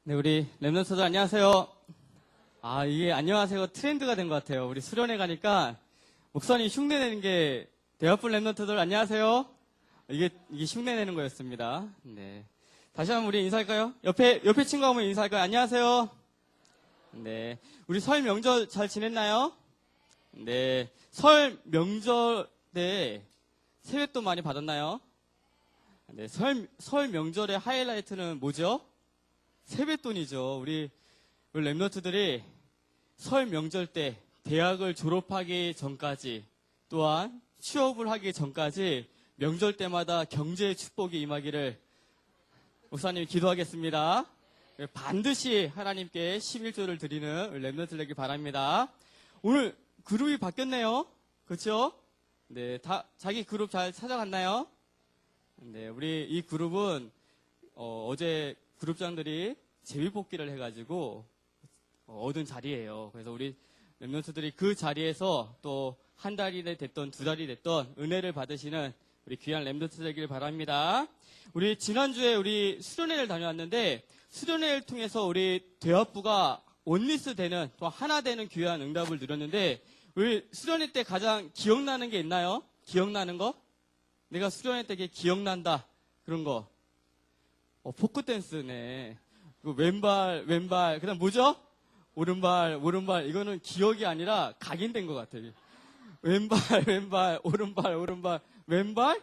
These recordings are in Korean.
네, 우리 랩런트들 안녕하세요. 이게 안녕하세요 트렌드가 된 것 같아요. 우리 수련회 가니까 목사님 흉내내는 게 대화풀 랩런트들 안녕하세요. 이게 흉내내는 거였습니다. 네. 다시 한번 우리 인사할까요? 옆에 친구 한번 인사할까요? 안녕하세요. 네. 우리 설 명절 잘 지냈나요? 네. 설 명절에 세뱃돈 많이 받았나요? 네. 설 명절의 하이라이트는 뭐죠? 세뱃돈이죠. 우리 랩런트들이 설 명절 때 대학을 졸업하기 전까지 또한 취업을 하기 전까지 명절 때마다 경제의 축복이 임하기를 목사님 기도하겠습니다. 반드시 하나님께 11조를 드리는 랩런트 되길 바랍니다. 오늘 그룹이 바뀌었네요. 그렇죠? 네, 다 자기 그룹 잘 찾아갔나요? 네, 우리 이 그룹은 어제 그룹장들이 제비뽑기를 해가지고 얻은 자리예요. 그래서 우리 랩런트들이 그 자리에서 또 한 달이 됐던 두 달이 됐던 은혜를 받으시는 우리 귀한 랩런트 되길 바랍니다. 우리 지난주에 우리 수련회를 다녀왔는데 수련회를 통해서 우리 대화부가 원리스 되는 또 하나 되는 귀한 응답을 누렸는데 우리 수련회 때 가장 기억나는 게 있나요? 기억나는 거? 내가 수련회 때 기억난다 그런 거. 포크 댄스네. 왼발, 그 다음 뭐죠? 오른발. 이거는 기억이 아니라 각인된 것 같아요. 왼발, 오른발. 왼발,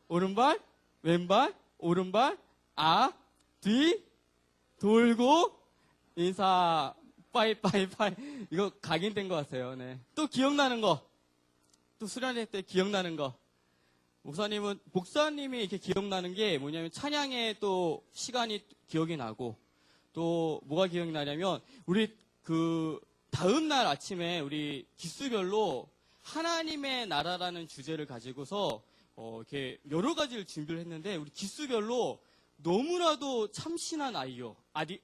오른발, 왼발, 오른발, 뒤, 돌고, 인사, 빠이빠이. 이거 각인된 것 같아요. 네. 또 기억나는 거. 또 수련회 때 기억나는 거. 목사님이 이렇게 기억나는 게 뭐냐면 찬양의 또 시간이 기억이 나고 또 뭐가 기억이 나냐면 우리 다음 날 아침에 우리 기수별로 하나님의 나라라는 주제를 가지고서 이렇게 여러 가지를 준비를 했는데 우리 기수별로 너무나도 참신한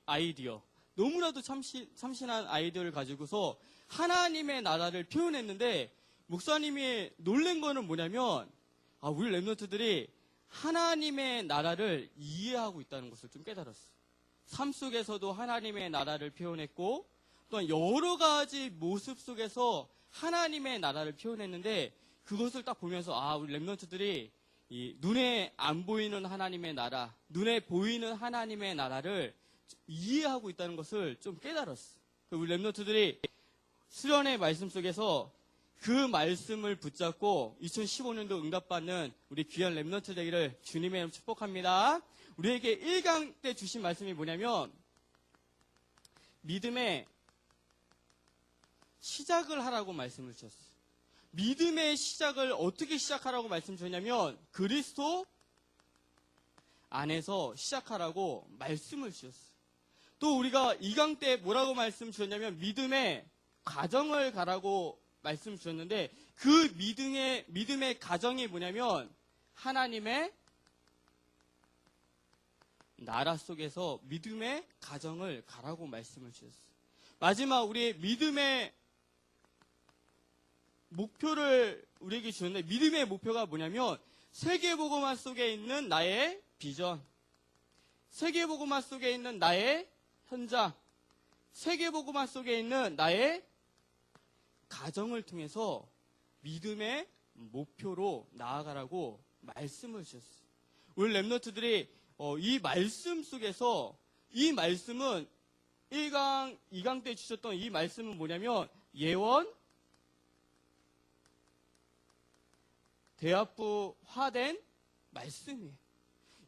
아이디어 너무나도 참신한 아이디어를 가지고서 하나님의 나라를 표현했는데 목사님이 놀란 거는 뭐냐면 우리 랩런트들이 하나님의 나라를 이해하고 있다는 것을 좀 깨달았어요. 삶 속에서도 하나님의 나라를 표현했고 또한 여러 가지 모습 속에서 하나님의 나라를 표현했는데 그것을 딱 보면서 우리 랩런트들이 이 눈에 안 보이는 하나님의 나라, 눈에 보이는 하나님의 나라를 이해하고 있다는 것을 좀 깨달았어요. 우리 랩런트들이 수련의 말씀 속에서 그 말씀을 붙잡고 2015년도 응답받는 우리 귀한 랩런트 되기를 주님의 이름으로 축복합니다. 우리에게 1강 때 주신 말씀이 뭐냐면 믿음의 시작을 하라고 말씀을 주셨어요. 믿음의 시작을 어떻게 시작하라고 말씀 주셨냐면 그리스도 안에서 시작하라고 말씀을 주셨어요. 또 우리가 2강 때 뭐라고 말씀 주셨냐면 믿음의 가정을 가라고 말씀 주셨는데 그 믿음의 가정이 뭐냐면 하나님의 나라 속에서 믿음의 가정을 가라고 말씀을 주셨어요. 마지막 우리 믿음의 목표를 우리에게 주셨는데 믿음의 목표가 뭐냐면 세계복음화 속에 있는 나의 비전, 세계복음화 속에 있는 나의 현장, 세계복음화 속에 있는 나의 가정을 통해서 믿음의 목표로 나아가라고 말씀을 주셨어요. 우리 랩런트들이 이 말씀 속에서 이 말씀은 1강, 2강 때 주셨던 이 말씀은 뭐냐면 예언, 대합부화된 말씀이에요.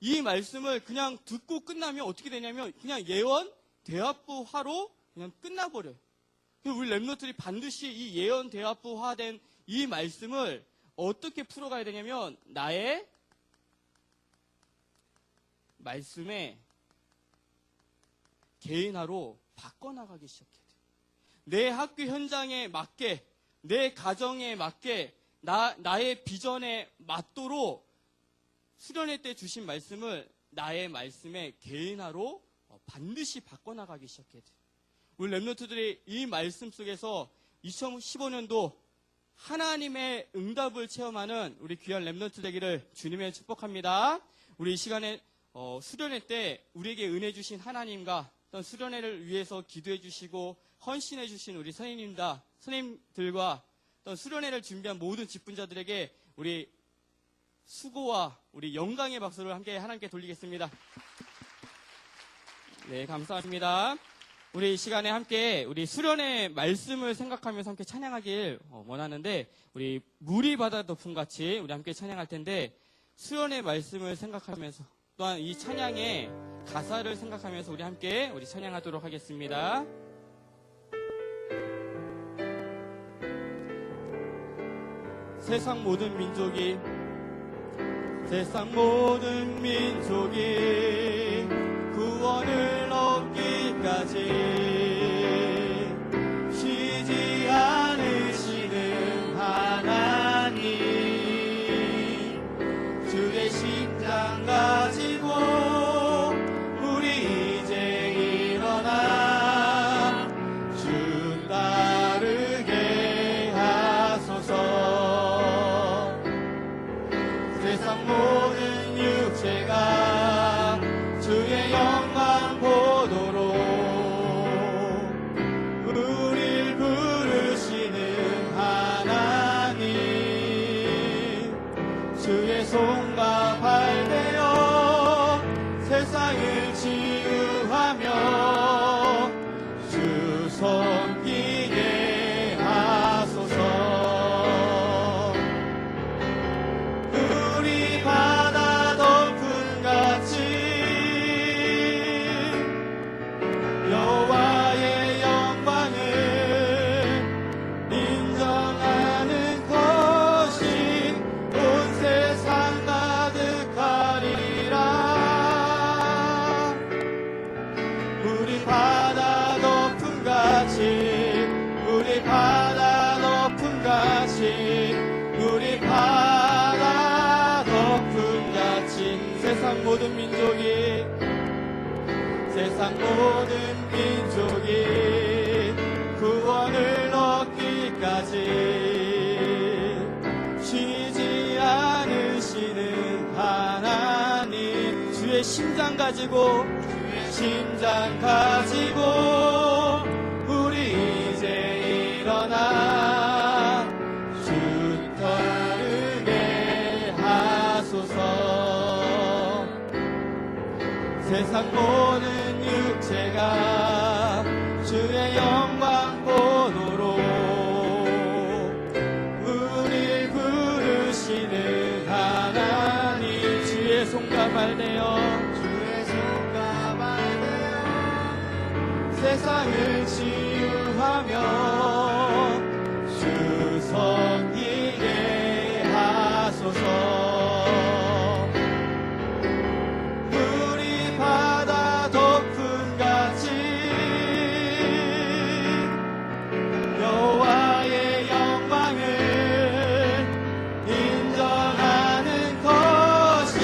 이 말씀을 그냥 듣고 끝나면 어떻게 되냐면 그냥 예언, 대합부화로 그냥 끝나버려요. 우리 랩런트들이 반드시 이 예언 대합부화된 이 말씀을 어떻게 풀어가야 되냐면 나의 말씀에 개인화로 바꿔나가기 시작해야 돼. 내 학교 현장에 맞게, 내 가정에 맞게, 나의 비전에 맞도록 수련회 때 주신 말씀을 나의 말씀에 개인화로 반드시 바꿔나가기 시작해야 돼. 우리 랩런트들이 이 말씀 속에서 2015년도 하나님의 응답을 체험하는 우리 귀한 랩런트 되기를 주님의 축복합니다. 우리 이 시간에 수련회 때 우리에게 은혜 주신 하나님과 또 수련회를 위해서 기도해 주시고 헌신해 주신 우리 선생님들과 또 수련회를 준비한 모든 직분자들에게 우리 수고와 우리 영광의 박수를 함께 하나님께 돌리겠습니다. 네, 감사합니다. 우리 이 시간에 함께 우리 수련회 말씀을 생각하면서 함께 찬양하길 원하는데, 우리 물이 바다 덮음 같이 우리 함께 찬양할 텐데, 수련회 말씀을 생각하면서 또한 이 찬양의 가사를 생각하면서 우리 함께 우리 찬양하도록 하겠습니다. 세상 모든 민족이 구원을 얻기까지 쉬지 않으시는 하나님, 주의 심장 가지고 우리 이제 일어나 주 따르게 하소서. 세상 모든 육체가 주의 영광 보도록 우릴 부르시는 하나님, 주의 손과 발 되어 세상을 치유하며 주 섬기게 하소서. 우리 바다 덮음 같이 여호와의 영광을 인정하는 것이 온 세상 가득하리라. 우리 바다 덮음 같이, 우리 바다 덮음 같이, 우리 바다 덮음 같이 세상 모든 민족이 구원을 얻기까지 쉬지 않으시는 하나님, 주의 심장 가지고 우리 이제 일어나 주 따르게 하소서. 세상 모든 육체가 주의 영광 보도록 우릴 부르시는 하나님, 주의 손과 발 되어 세상을 치유하며 주 섬기게 하소서. 우리 바다 덮음 같이 여호와의 영광을 인정하는 것이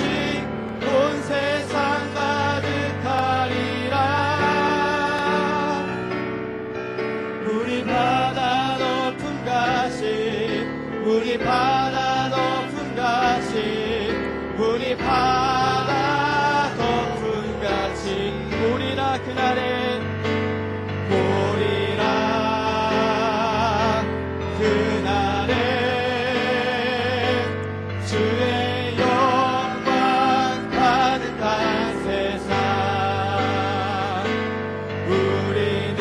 온 세상 가득하리라. 우리 바다 덮음 같이, 우리 바다 덮음 같이, 우리 바다 덮음 같이 오리라. 그날에 주의 영광 가득한 세상 우리는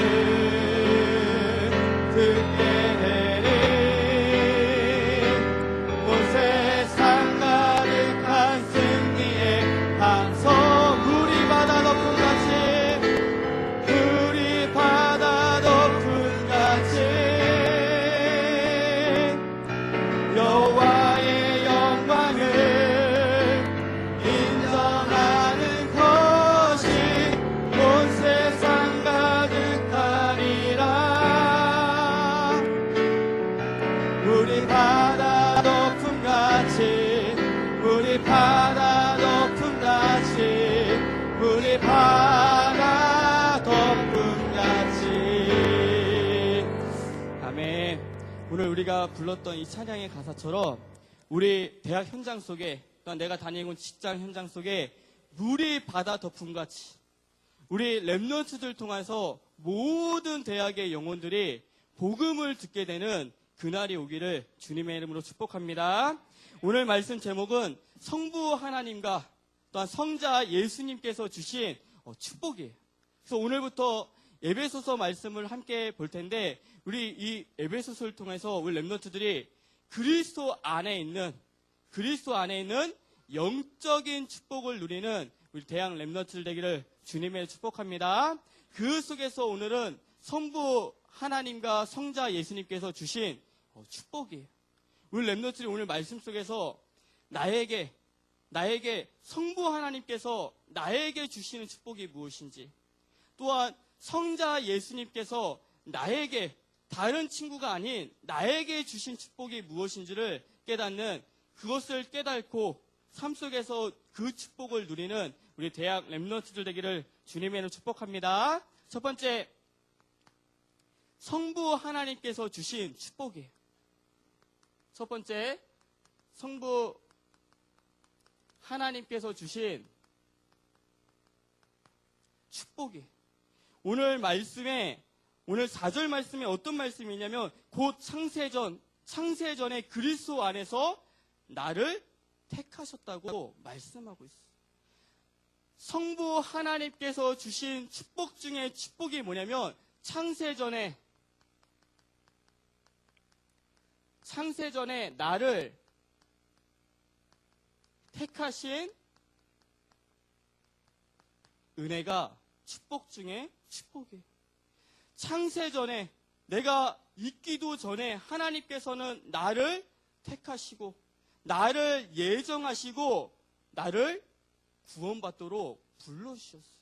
듣게 되리. 온 세상 가득한 승리의 방송. 우리 바다 덮음 같이, 우리 바다 덮음 같이 여호와의 영광을 인정하는 것이 온 세상 가득하리라. 우리 바다 덮음 같이, 우리 바다 덮음 같이, 우리 바다 덮음 같이. 아멘. 오늘 우리가 불렀던 이 찬양의 가사처럼 우리 대학 현장 속에, 또한 내가 다니고 있는 직장 현장 속에 물이 바다 덮음같이 우리 렘넌트들 통해서 모든 대학의 영혼들이 복음을 듣게 되는 그날이 오기를 주님의 이름으로 축복합니다. 오늘 말씀 제목은 성부 하나님과 또한 성자 예수님께서 주신 축복이에요. 그래서 오늘부터 에베소서 말씀을 함께 볼 텐데, 우리 이 에베소서를 통해서 우리 렘넌트들이 그리스도 안에 있는 영적인 축복을 누리는 우리 대학 렘넌트들 되기를 주님의 축복합니다. 그 속에서 오늘은 성부 하나님과 성자 예수님께서 주신 축복이에요. 우리 렘넌트들이 오늘 말씀 속에서 나에게 성부 하나님께서 나에게 주시는 축복이 무엇인지, 또한 성자 예수님께서 나에게, 다른 친구가 아닌 나에게 주신 축복이 무엇인지를 깨닫는, 그것을 깨닫고 삶 속에서 그 축복을 누리는 우리 대학 렘넌트들 되기를 주님의 이름으로 축복합니다. 첫 번째, 성부 하나님께서 주신 축복이에요. 첫 번째, 성부 하나님께서 주신 축복이에요. 오늘 4절 말씀에 어떤 말씀이냐면, 곧 창세전에 그리스도 안에서 나를 택하셨다고 말씀하고 있어요. 성부 하나님께서 주신 축복 중에 축복이 뭐냐면, 창세전에 나를 택하신 은혜가 축복 중에 축복이에요. 창세전에, 내가 있기도 전에 하나님께서는 나를 택하시고 나를 예정하시고 나를 구원받도록 불러주셨어요.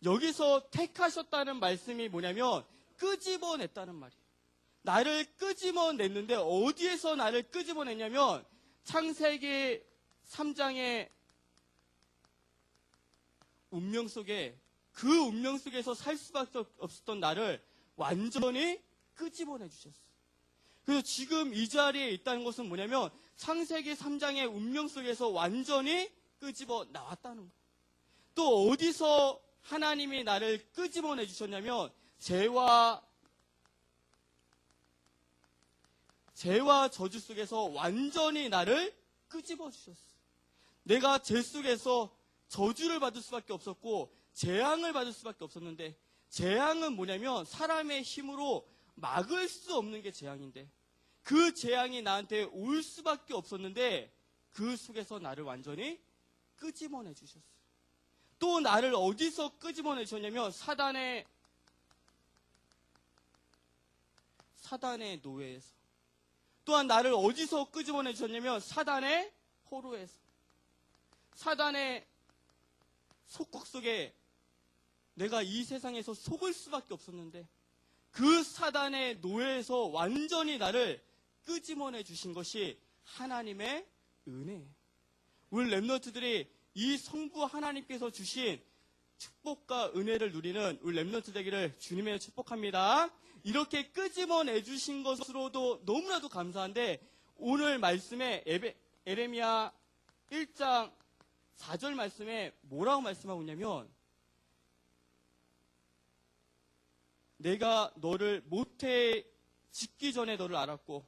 여기서 택하셨다는 말씀이 뭐냐면 끄집어냈다는 말이에요. 나를 끄집어냈는데, 어디에서 나를 끄집어냈냐면 창세기 3장의 운명 속에, 그 운명 속에서 살 수밖에 없었던 나를 완전히 끄집어내 주셨어요. 그래서 지금 이 자리에 있다는 것은 뭐냐면 창세기 3장의 운명 속에서 완전히 끄집어 나왔다는 거예요. 또 어디서 하나님이 나를 끄집어내 주셨냐면 죄와 저주 속에서 완전히 나를 끄집어 주셨어요. 내가 죄 속에서 저주를 받을 수밖에 없었고 재앙을 받을 수밖에 없었는데, 재앙은 뭐냐면 사람의 힘으로 막을 수 없는 게 재앙인데, 그 재앙이 나한테 올 수밖에 없었는데 그 속에서 나를 완전히 끄집어내 주셨어요. 또 나를 어디서 끄집어내 주셨냐면 사단의 노예에서, 또한 나를 어디서 끄집어내 주셨냐면 사단의 포로에서, 사단의 속국 속에 내가 이 세상에서 속을 수밖에 없었는데 그 사단의 노예에서 완전히 나를 끄집어내 주신 것이 하나님의 은혜예요. 우리 렘넌트들이 이 성부 하나님께서 주신 축복과 은혜를 누리는 우리 렘넌트 되기를 주님의 축복합니다. 이렇게 끄집어내 주신 것으로도 너무나도 감사한데, 오늘 말씀에 에레미야 1장 4절 말씀에 뭐라고 말씀하고 있냐면, 내가 너를 모태에 짓기 전에 너를 알았고,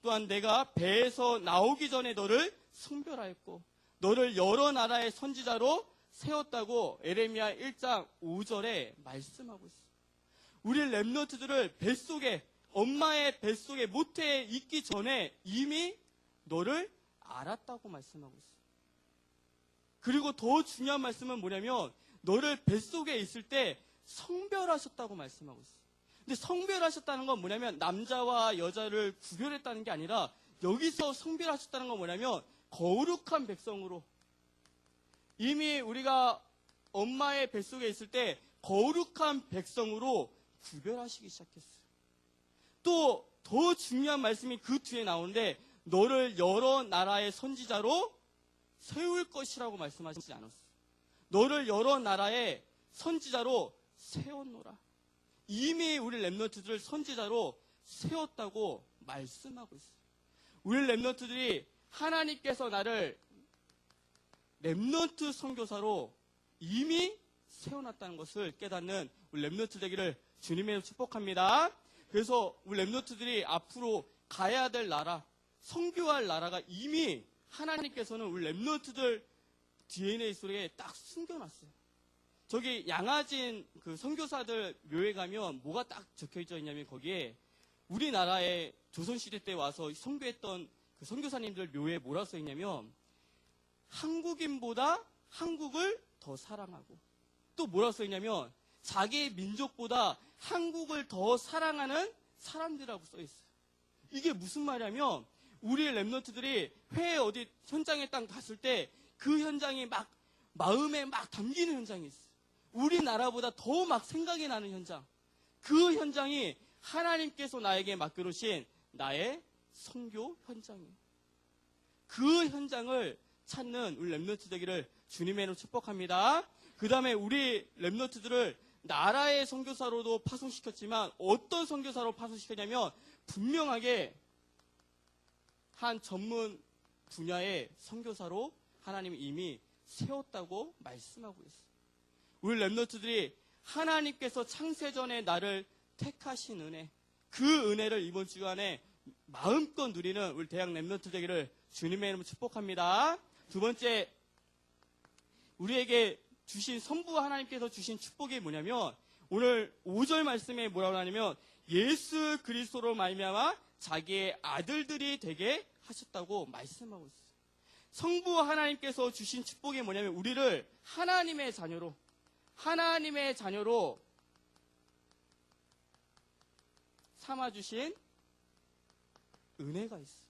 또한 내가 배에서 나오기 전에 너를 성별하였고 너를 여러 나라의 선지자로 세웠다고 에레미야 1장 5절에 말씀하고 있어요. 우리 렘넌트들을 엄마의 뱃속에 모태에 있기 전에 이미 너를 알았다고 말씀하고 있어요. 그리고 더 중요한 말씀은 뭐냐면 너를 뱃속에 있을 때 성별하셨다고 말씀하고 있어요. 근데 성별하셨다는 건 뭐냐면 남자와 여자를 구별했다는 게 아니라, 여기서 성별하셨다는 건 뭐냐면 거룩한 백성으로, 이미 우리가 엄마의 뱃속에 있을 때 거룩한 백성으로 구별하시기 시작했어요. 또 더 중요한 말씀이 그 뒤에 나오는데, 너를 여러 나라의 선지자로 세울 것이라고 말씀하시지 않았어요. 너를 여러 나라의 선지자로 세웠노라. 이미 우리 렘넌트들을 선지자로 세웠다고 말씀하고 있어요. 우리 렘넌트들이 하나님께서 나를 렘넌트 선교사로 이미 세워놨다는 것을 깨닫는 우리 렘넌트 되기를 주님의 축복합니다. 그래서 우리 렘넌트들이 앞으로 가야 될 나라, 선교할 나라가 이미 하나님께서는 우리 렘넌트들 DNA 속에 딱 숨겨놨어요. 저기 양아진 그 선교사들 묘에 가면 뭐가 딱 적혀져 있냐면 거기에 우리나라에 조선시대 때 와서 선교했던 그 선교사님들 묘에 뭐라 써 있냐면 한국인보다 한국을 더 사랑하고 또 뭐라 써 있냐면 자기의 민족보다 한국을 더 사랑하는 사람들이라고 써 있어요. 이게 무슨 말이냐면 우리 렘넌트들이 회에 어디 현장에 딱 갔을 때 그 현장이 막 마음에 막 담기는 현장이 있어요. 우리나라보다 더 막 생각이 나는 현장. 그 현장이 하나님께서 나에게 맡겨놓으신 나의 선교 현장이에요. 그 현장을 찾는 우리 렘넌트 되기를 주님의 이름으로 축복합니다. 그 다음에 우리 렘넌트들을 나라의 선교사로도 파송시켰지만 어떤 선교사로 파송시켰냐면 분명하게 한 전문 분야의 선교사로 하나님이 이미 세웠다고 말씀하고 있어요. 우리 렘넌트들이 하나님께서 창세전에 나를 택하신 은혜, 그 은혜를 이번 주간에 마음껏 누리는 우리 대학 렘넌트 되기를 주님의 이름으로 축복합니다. 두 번째, 우리에게 주신 선부 하나님께서 주신 축복이 뭐냐면 오늘 5절 말씀에 뭐라고 하냐면 예수 그리스도로 말미암아 자기의 아들들이 되게 하셨다고 말씀하고 있어요. 성부 하나님께서 주신 축복이 뭐냐면 우리를 하나님의 자녀로 삼아주신 은혜가 있어요.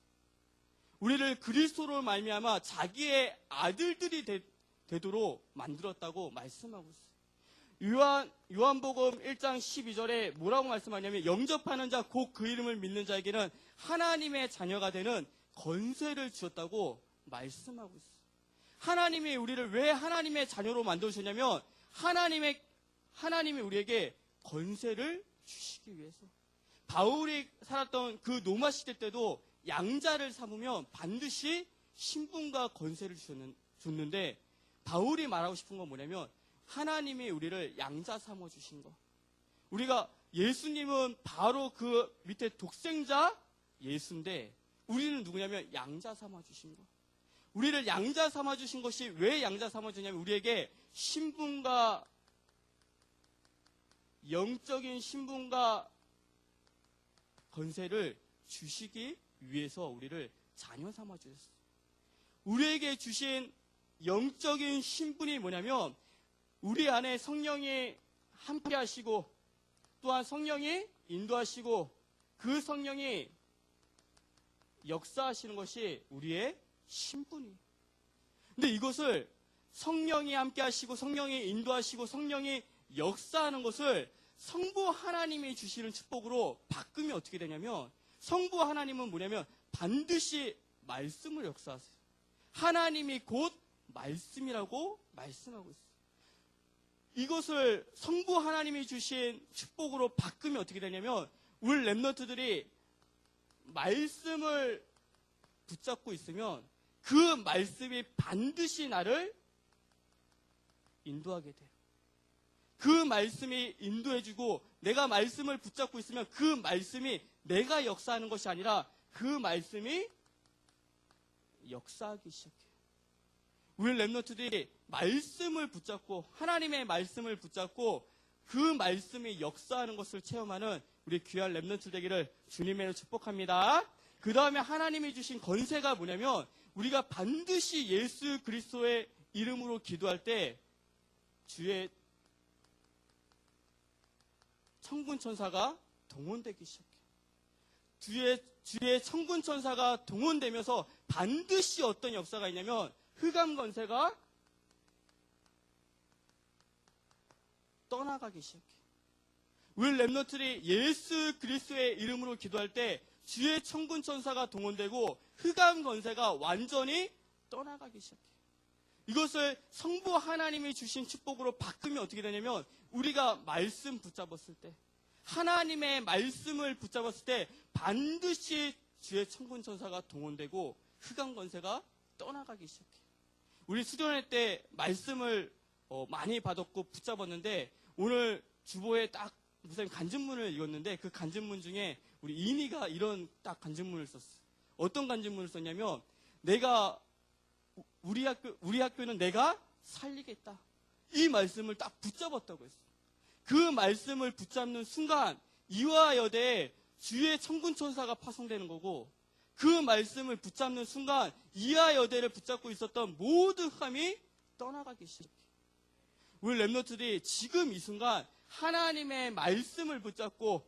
우리를 그리스도로 말미암아 자기의 아들들이 되도록 만들었다고 말씀하고 있어요. 요한복음 1장 12절에 뭐라고 말씀하냐면 영접하는 자 곧 그 이름을 믿는 자에게는 하나님의 자녀가 되는 권세를 주었다고 말씀하고 있어요. 하나님이 우리를 왜 하나님의 자녀로 만드셨냐면 하나님이 우리에게 권세를 주시기 위해서. 바울이 살았던 그 로마 시대 때도 양자를 삼으면 반드시 신분과 권세를 줬는데 바울이 말하고 싶은 건 뭐냐면 하나님이 우리를 양자 삼아 주신 거. 우리가 예수님은 바로 그 밑에 독생자 예수인데 우리는 누구냐면 양자 삼아 주신 거. 우리를 양자 삼아 주신 것이 왜 양자 삼아 주냐면 우리에게 신분과 영적인 신분과 권세를 주시기 위해서 우리를 자녀 삼아 주셨어요. 우리에게 주신 영적인 신분이 뭐냐면 우리 안에 성령이 함께 하시고 또한 성령이 인도하시고 그 성령이 역사하시는 것이 우리의 신분이에요. 근데 이것을 성령이 함께 하시고 성령이 인도하시고 성령이 역사하는 것을 성부 하나님이 주시는 축복으로 바꾸면 어떻게 되냐면 성부 하나님은 뭐냐면 반드시 말씀을 역사하세요. 하나님이 곧 말씀이라고 말씀하고 있어요. 이것을 성부 하나님이 주신 축복으로 바꾸면 어떻게 되냐면 우리 렘넌트들이 말씀을 붙잡고 있으면 그 말씀이 반드시 나를 인도하게 돼요. 그 말씀이 인도해주고 내가 말씀을 붙잡고 있으면 그 말씀이 내가 역사하는 것이 아니라 그 말씀이 역사하기 시작해요. 우리 렘넌트들이 말씀을 붙잡고 하나님의 말씀을 붙잡고 그 말씀이 역사하는 것을 체험하는 우리 귀한 렘넌트 되기를 주님의 축복합니다. 그 다음에 하나님이 주신 권세가 뭐냐면 우리가 반드시 예수 그리스도의 이름으로 기도할 때 주의 천군 천사가 동원되기 시작해요. 주의 천군 천사가 동원되면서 반드시 어떤 역사가 있냐면 흑암 권세가 떠나가기 시작해요. 우리 렘넌트들이 예수 그리스도의 이름으로 기도할 때 주의 천군 천사가 동원되고 흑암 권세가 완전히 떠나가기 시작해요. 이것을 성부 하나님이 주신 축복으로 바꾸면 어떻게 되냐면 우리가 말씀 붙잡았을 때 하나님의 말씀을 붙잡았을 때 반드시 주의 천군 천사가 동원되고 흑암 권세가 떠나가기 시작해요. 우리 수련회 때 말씀을 많이 받았고 붙잡았는데 오늘 주보에 딱 목사님 간증문을 읽었는데 그 간증문 중에 우리 이니가 이런 딱 간증문을 썼어요. 어떤 간증문을 썼냐면 우리 학교는 내가 살리겠다. 이 말씀을 딱 붙잡았다고 했어요. 그 말씀을 붙잡는 순간 이화여대에 주의 청군천사가 파송되는 거고 그 말씀을 붙잡는 순간 이화여대를 붙잡고 있었던 모든 흑암이 떠나가기 시작해요. 우리 랩런트들이 지금 이 순간 하나님의 말씀을 붙잡고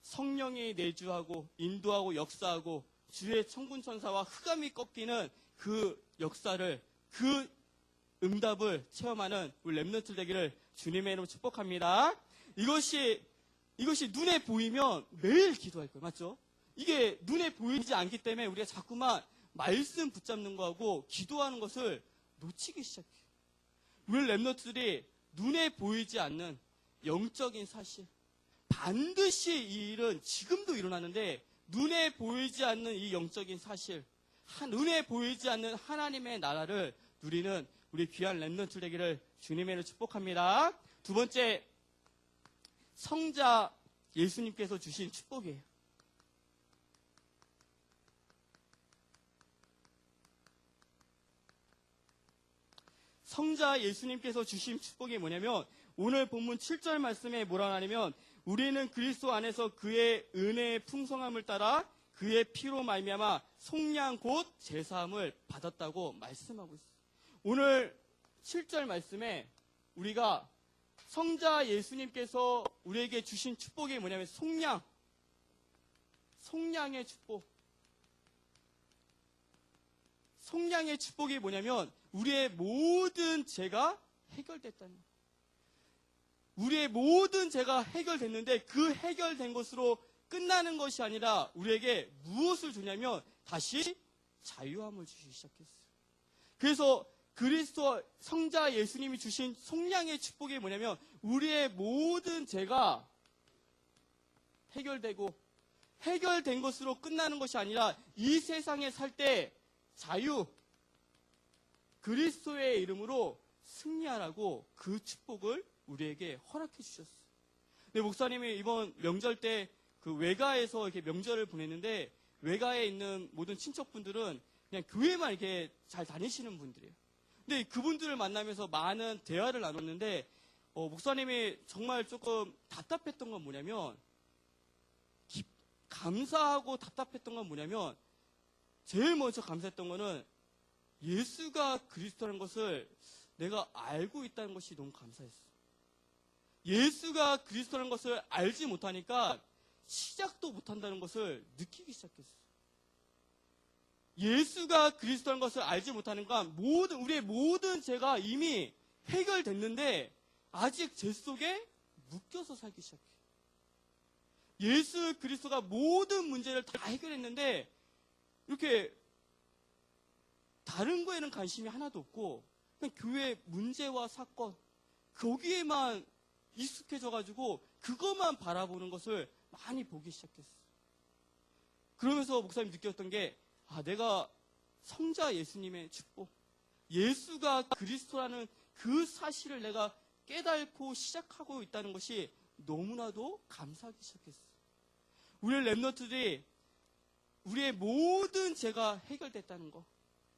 성령이 내주하고 인도하고 역사하고 주의 청군천사와 흑암이 꺾이는 그 역사를 그 응답을 체험하는 우리 랩런트 되기를 주님의 이름으로 축복합니다. 이것이 눈에 보이면 매일 기도할 거예요. 맞죠? 이게 눈에 보이지 않기 때문에 우리가 자꾸만 말씀 붙잡는 거하고 기도하는 것을 놓치기 시작해요. 우리 랩런트들이 눈에 보이지 않는 영적인 사실, 반드시 이 일은 지금도 일어나는데 눈에 보이지 않는 이 영적인 사실, 눈에 보이지 않는 하나님의 나라를 누리는 우리 귀한 랩런트 되기를 주님의 이름으로 축복합니다. 두 번째, 성자 예수님께서 주신 축복이에요. 성자 예수님께서 주신 축복이 뭐냐면 오늘 본문 7절 말씀에 뭐라 하냐면 우리는 그리스도 안에서 그의 은혜의 풍성함을 따라 그의 피로 말미암아 속량 곧 제사함을 받았다고 말씀하고 있어요. 오늘 7절 말씀에 우리가 성자 예수님께서 우리에게 주신 축복이 뭐냐면 속량의 축복. 속량의 축복이 뭐냐면 우리의 모든 죄가 해결됐다는 거예요. 우리의 모든 죄가 해결됐는데 그 해결된 것으로 끝나는 것이 아니라 우리에게 무엇을 주냐면 다시 자유함을 주시기 시작했어요. 그래서 그리스도 성자 예수님이 주신 속량의 축복이 뭐냐면 우리의 모든 죄가 해결된 것으로 끝나는 것이 아니라 이 세상에 살 때 자유, 그리스도의 이름으로 승리하라고 그 축복을 우리에게 허락해 주셨어요. 근데 목사님이 이번 명절 때 그 외가에서 이렇게 명절을 보냈는데 외가에 있는 모든 친척분들은 그냥 교회만 이렇게 잘 다니시는 분들이에요. 근데 그분들을 만나면서 많은 대화를 나눴는데 목사님이 정말 조금 답답했던 건 뭐냐면 감사하고 답답했던 건 뭐냐면 제일 먼저 감사했던 거는 예수가 그리스도라는 것을 내가 알고 있다는 것이 너무 감사했어. 예수가 그리스도라는 것을 알지 못하니까 시작도 못한다는 것을 느끼기 시작했어. 예수가 그리스도라는 것을 알지 못하니까 우리의 모든 죄가 이미 해결됐는데 아직 죄 속에 묶여서 살기 시작해. 예수 그리스도가 모든 문제를 다 해결했는데 이렇게 다른 거에는 관심이 하나도 없고 그냥 교회 문제와 사건 거기에만 익숙해져가지고 그것만 바라보는 것을 많이 보기 시작했어. 그러면서 목사님 느꼈던 게 내가 성자 예수님의 축복, 예수가 그리스도라는 그 사실을 내가 깨닫고 시작하고 있다는 것이 너무나도 감사하기 시작했어. 우리 랩런트들이 우리의 모든 죄가 해결됐다는 것,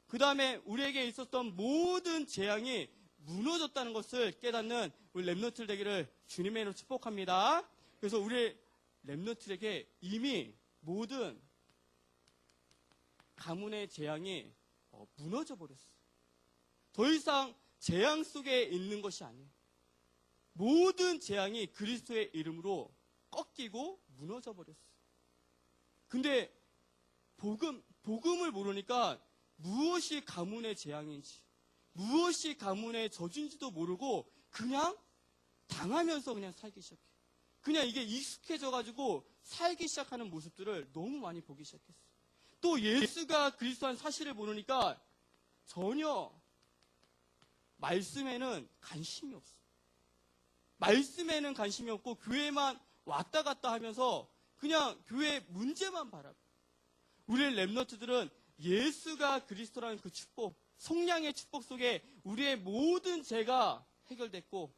그 다음에 우리에게 있었던 모든 재앙이 무너졌다는 것을 깨닫는 우리 랩런트들 되기를 주님의 이름으로 축복합니다. 그래서 우리 랩런트들에게 이미 모든 가문의 재앙이 무너져 버렸어. 더 이상 재앙 속에 있는 것이 아니에요. 모든 재앙이 그리스도의 이름으로 꺾이고 무너져 버렸어. 근데 복음을 모르니까 무엇이 가문의 재앙인지, 무엇이 가문의 저주인지도 모르고 그냥 당하면서 그냥 살기 시작해. 그냥 이게 익숙해져가지고 살기 시작하는 모습들을 너무 많이 보기 시작했어. 또 예수가 그리스도라는 사실을 모르니까 전혀 말씀에는 관심이 없어. 말씀에는 관심이 없고 교회만 왔다 갔다 하면서 그냥 교회 문제만 바라봐. 우리 랩런트들은 예수가 그리스도라는 그 축복, 성량의 축복 속에 우리의 모든 죄가 해결됐고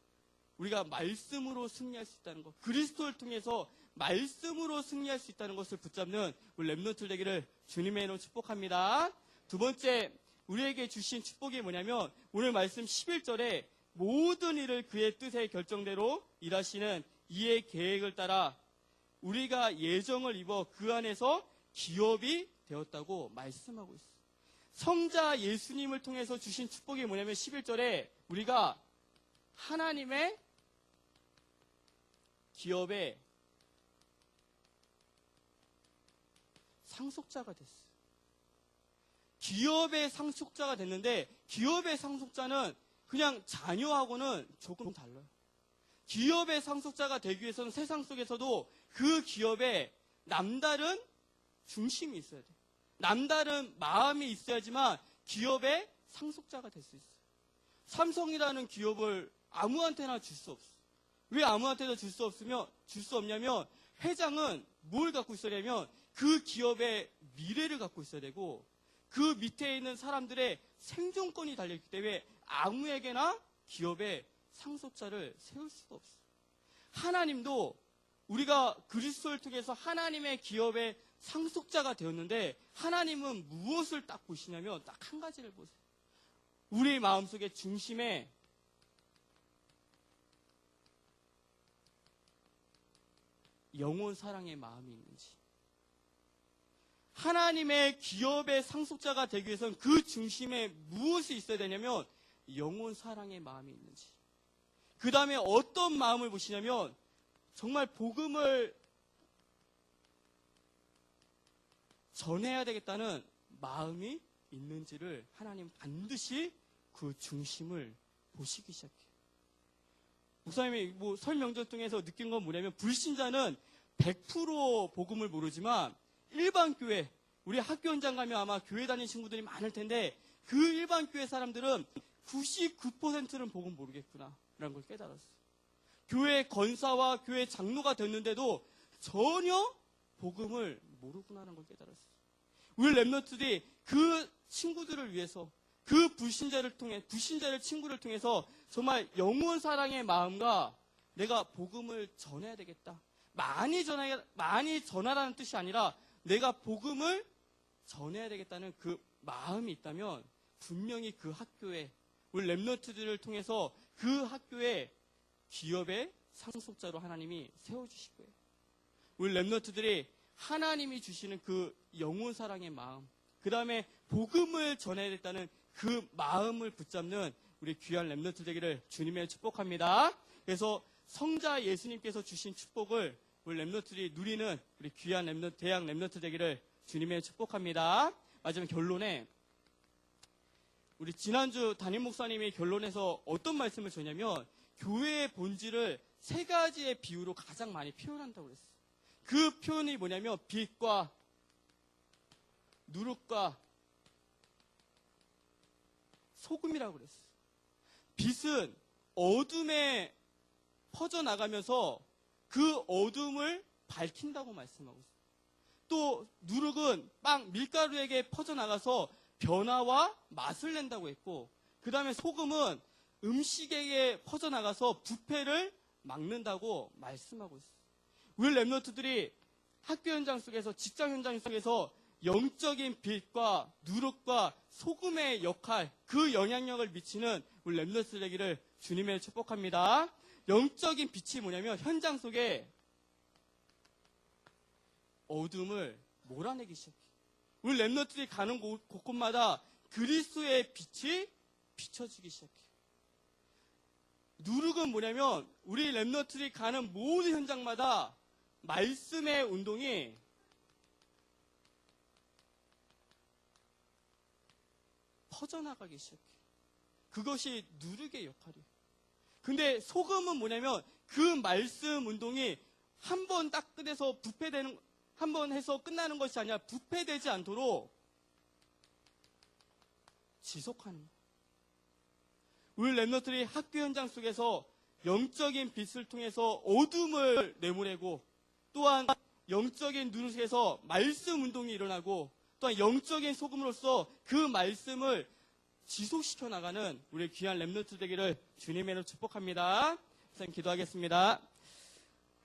우리가 말씀으로 승리할 수 있다는 것, 그리스도를 통해서 말씀으로 승리할 수 있다는 것을 붙잡는 우리 렘넌트 되기를 주님의 이름으로 축복합니다. 두 번째, 우리에게 주신 축복이 뭐냐면 오늘 말씀 11절에 모든 일을 그의 뜻의 결정대로 일하시는 이의 계획을 따라 우리가 예정을 입어 그 안에서 기업이 되었다고 말씀하고 있어요. 성자 예수님을 통해서 주신 축복이 뭐냐면 11절에 우리가 하나님의 기업의 상속자가 됐어요. 기업의 상속자가 됐는데 기업의 상속자는 그냥 자녀하고는 조금 달라요. 기업의 상속자가 되기 위해서는 세상 속에서도 그 기업에 남다른 중심이 있어야 돼요. 남다른 마음이 있어야지만 기업의 상속자가 될 수 있어요. 삼성이라는 기업을 아무한테나 줄 수 없어요. 왜 아무한테나 줄 수 없냐면 회장은 뭘 갖고 있어야냐면 그 기업의 미래를 갖고 있어야 되고 그 밑에 있는 사람들의 생존권이 달려있기 때문에 아무에게나 기업의 상속자를 세울 수가 없어요. 하나님도 우리가 그리스도를 통해서 하나님의 기업의 상속자가 되었는데 하나님은 무엇을 딱 보시냐면 딱 한 가지를 보세요. 우리 마음속의 중심에 영원 사랑의 마음이 있는지, 하나님의 기업의 상속자가 되기 위해서는 그 중심에 무엇이 있어야 되냐면 영원 사랑의 마음이 있는지, 그 다음에 어떤 마음을 보시냐면 정말 복음을 전해야 되겠다는 마음이 있는지를 하나님 반드시 그 중심을 보시기 시작해요. 목사님이 설 명절 통해서 느낀 건 뭐냐면 불신자는 100% 복음을 모르지만 일반 교회, 우리 학교 현장 가면 아마 교회 다니는 친구들이 많을 텐데 그 일반 교회 사람들은 99%는 복음 모르겠구나 라는 걸 깨달았어요. 교회 권사와 교회 장로가 됐는데도 전혀 복음을 모르구나라는 걸 깨달았어요. 우리 렘넌트들이 그 친구들을 위해서 그 불신자를 친구를 통해서 정말 영원 사랑의 마음과 내가 복음을 전해야 되겠다. 많이 전하라는 뜻이 아니라 내가 복음을 전해야 되겠다는 그 마음이 있다면 분명히 그 학교에 우리 렘넌트들을 통해서 그 학교에 기업의 상속자로 하나님이 세워주실 거예요. 우리 렘넌트들이 하나님이 주시는 그 영원 사랑의 마음, 그 다음에 복음을 전해야겠다는 그 마음을 붙잡는 우리 귀한 렘넌트 되기를 주님의 축복합니다. 그래서 성자 예수님께서 주신 축복을 우리 렘넌트들이 누리는 우리 귀한 대학 렘넌트 되기를 주님의 축복합니다. 마지막 결론에 우리 지난주 담임 목사님이 결론에서 어떤 말씀을 주냐면 교회의 본질을 세 가지의 비유로 가장 많이 표현한다고 그랬어요. 그 표현이 뭐냐면 빛과 누룩과 소금이라고 그랬어요. 빛은 어둠에 퍼져나가면서 그 어둠을 밝힌다고 말씀하고 있어요. 또 누룩은 밀가루에게 퍼져나가서 변화와 맛을 낸다고 했고, 그 다음에 소금은 음식에게 퍼져나가서 부패를 막는다고 말씀하고 있어요. 우리 렘넌트들이 학교 현장 속에서, 직장 현장 속에서 영적인 빛과 누룩과 소금의 역할, 그 영향력을 미치는 우리 렘넌트 되기를 주님의 축복합니다. 영적인 빛이 뭐냐면 현장 속에 어둠을 몰아내기 시작해요. 우리 렘넌트들이 가는 곳곳마다 그리스도의 빛이 비춰지기 시작해요. 누룩은 뭐냐면 우리 렘넌트들이 가는 모든 현장마다 말씀의 운동이 퍼져나가기 시작해요. 그것이 누룩의 역할이에요. 근데 소금은 뭐냐면 그 말씀 운동이 한 번 딱 끝에서 한 번 해서 끝나는 것이 아니라 부패되지 않도록 지속하는 거예요. 우리 렘넌트들이 학교 현장 속에서 영적인 빛을 통해서 어둠을 내모내고, 또한 영적인 누룩에서 말씀 운동이 일어나고, 또한 영적인 소금으로서 그 말씀을 지속시켜 나가는 우리 귀한 렘넌트 되기를 주님의 이름으로 축복합니다. 우선 기도하겠습니다.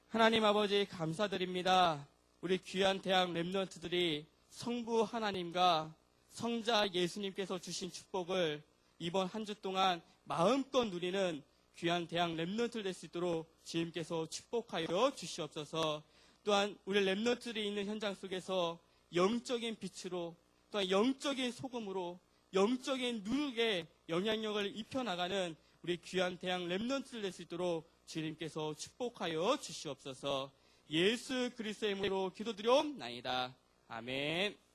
하나님 아버지 감사드립니다. 우리 귀한 대학 렘넌트들이 성부 하나님과 성자 예수님께서 주신 축복을 이번 한 주 동안 마음껏 누리는 귀한 대학 렘넌트들 될 수 있도록 주님께서 축복하여 주시옵소서. 또한 우리 렘넌트들이 있는 현장 속에서 영적인 빛으로 또한 영적인 소금으로 영적인 누룩의 영향력을 입혀나가는 우리 귀한 대학 렘넌트들 될 수 있도록 주님께서 축복하여 주시옵소서. 예수 그리스도의 이름으로 기도드리옵나이다. 아멘.